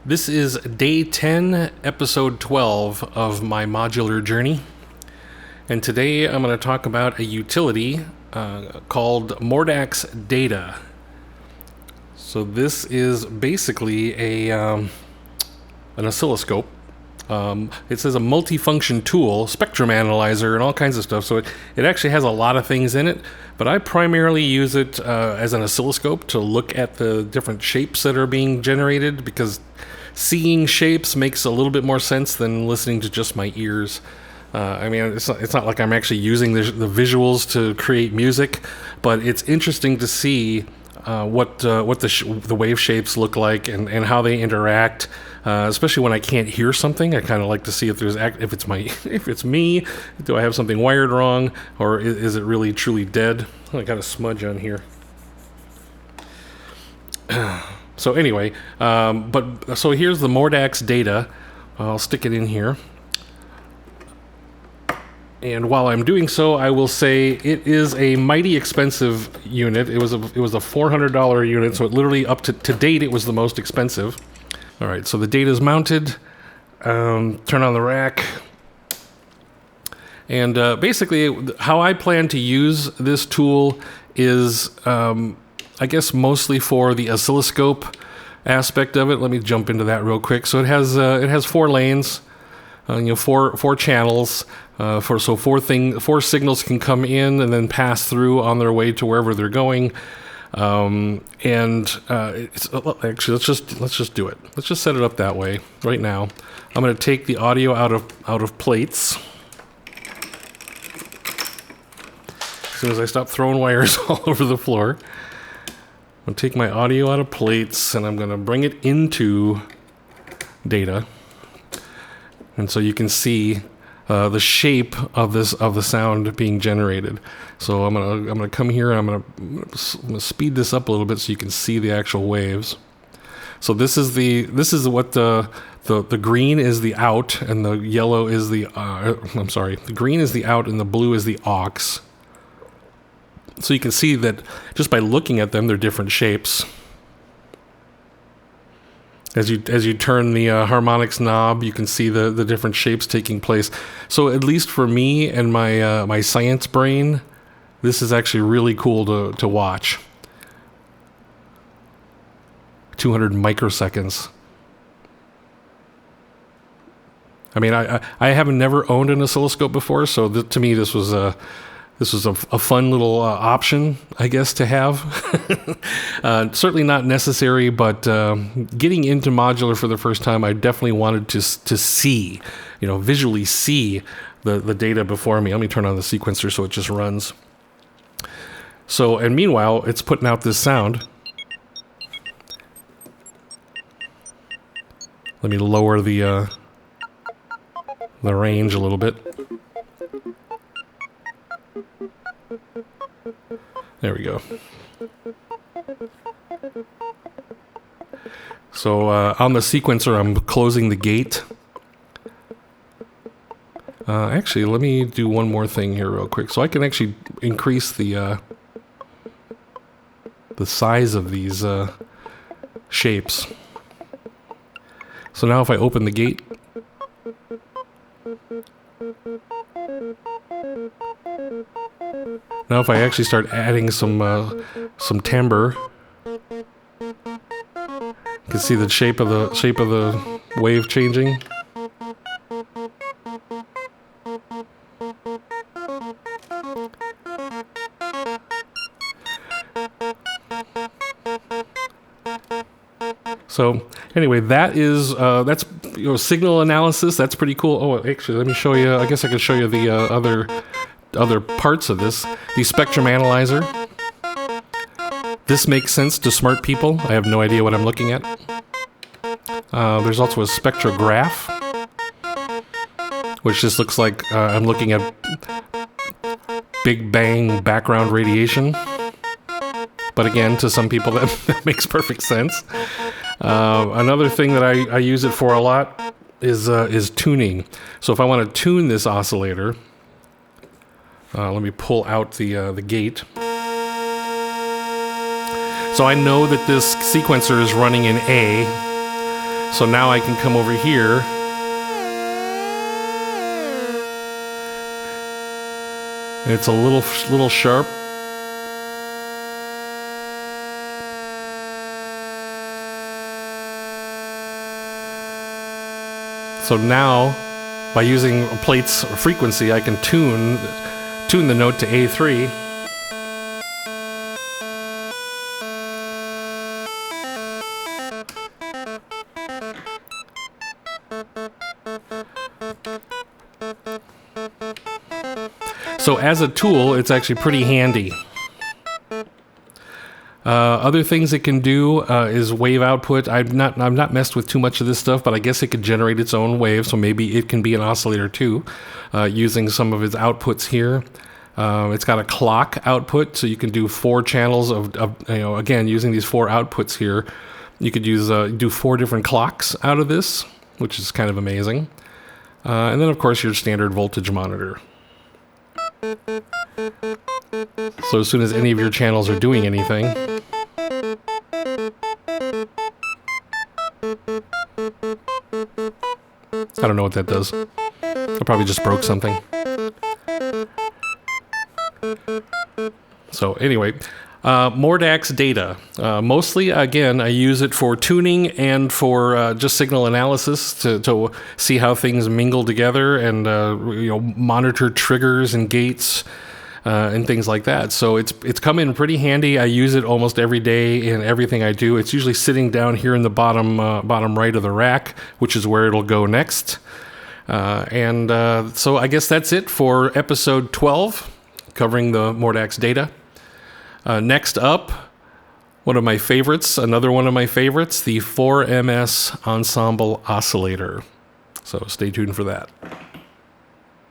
This is day 10, episode 12 of my modular journey. And today I'm going to talk about a utility called Mordax Data. So this is basically an oscilloscope. It says a multifunction tool, spectrum analyzer, and all kinds of stuff. So it actually has a lot of things in it, but I primarily use it as an oscilloscope to look at the different shapes that are being generated, because seeing shapes makes a little bit more sense than listening to just my ears. I mean, it's not like I'm actually using the visuals to create music, but it's interesting to see what the wave shapes look like and how they interact. Especially when I can't hear something, I kind of like to see if it's me. Do I have something wired wrong, or is it really truly dead? Oh, I got a smudge on here. So anyway, so here's the Mordax Data. I'll stick it in here. And while I'm doing so, I will say it is a mighty expensive unit. It was a $400 unit, so it literally up to date it was the most expensive. All right, so the data is mounted. Turn on the rack. And basically, how I plan to use this tool is, I guess, mostly for the oscilloscope aspect of it. Let me jump into that real quick. So it has 4 lanes, four channels. Four signals can come in and then pass through on their way to wherever they're going. Actually, let's just do it. Let's just set it up that way right now. I'm going to take the audio out of plates. As soon as I stop throwing wires all over the floor, I'm going to take my audio out of plates and I'm going to bring it into data, and so you can see the shape of the sound being generated. So I'm gonna come here and I'm gonna speed this up a little bit so you can see the actual waves. So this is what the green is the out, and the yellow is the the green is the out and the blue is the aux. So you can see that just by looking at them, they're different shapes. As you turn the harmonics knob, you can see the different shapes taking place. So at least for me and my science brain, this is actually really cool to watch. 200 microseconds. I mean, I haven't never owned an oscilloscope before, so to me this was a fun little option, I guess, to have. Certainly not necessary, but getting into modular for the first time, I definitely wanted to see, visually see the data before me. Let me turn on the sequencer so it just runs. So, and meanwhile, it's putting out this sound. Let me lower the range a little bit. There we go. So on the sequencer, I'm closing the gate. Actually, let me do one more thing here real quick. So I can actually increase the size of these shapes. So now if I open the gate, now if I actually start adding some timbre, you can see the shape of the wave changing. So anyway, that's signal analysis. That's pretty cool. Oh, actually, let me show you. I guess I can show you the other parts of this. The spectrum analyzer. This makes sense to smart people. I have no idea what I'm looking at. There's also a spectrograph, which just looks like I'm looking at Big Bang background radiation. But again, to some people that makes perfect sense. Another thing that I use it for a lot is tuning. So if I want to tune this oscillator, let me pull out the gate. So I know that this sequencer is running in A. So now I can come over here and it's a little sharp. So now, by using plates or frequency, I can tune the note to A3. So as a tool, it's actually pretty handy. Other things it can do is wave output. I've not messed with too much of this stuff, but I guess it could generate its own wave, so maybe it can be an oscillator too, using some of its outputs here. It's got a clock output, so you can do 4 channels of again, using these 4 outputs here, you could use do 4 different clocks out of this, which is kind of amazing. And then, of course, your standard voltage monitor. So as soon as any of your channels are doing anything, I don't know what that does. I probably just broke something. So anyway, Mordax Data. Mostly, again, I use it for tuning and for just signal analysis to see how things mingle together and monitor triggers and gates and things like that. So it's come in pretty handy. I use it almost every day in everything I do. It's usually sitting down here in the bottom right of the rack, which is where it'll go next. So I guess that's it for episode 12, covering the Mordax Data. Next up, another one of my favorites, the 4MS Ensemble Oscillator. So stay tuned for that.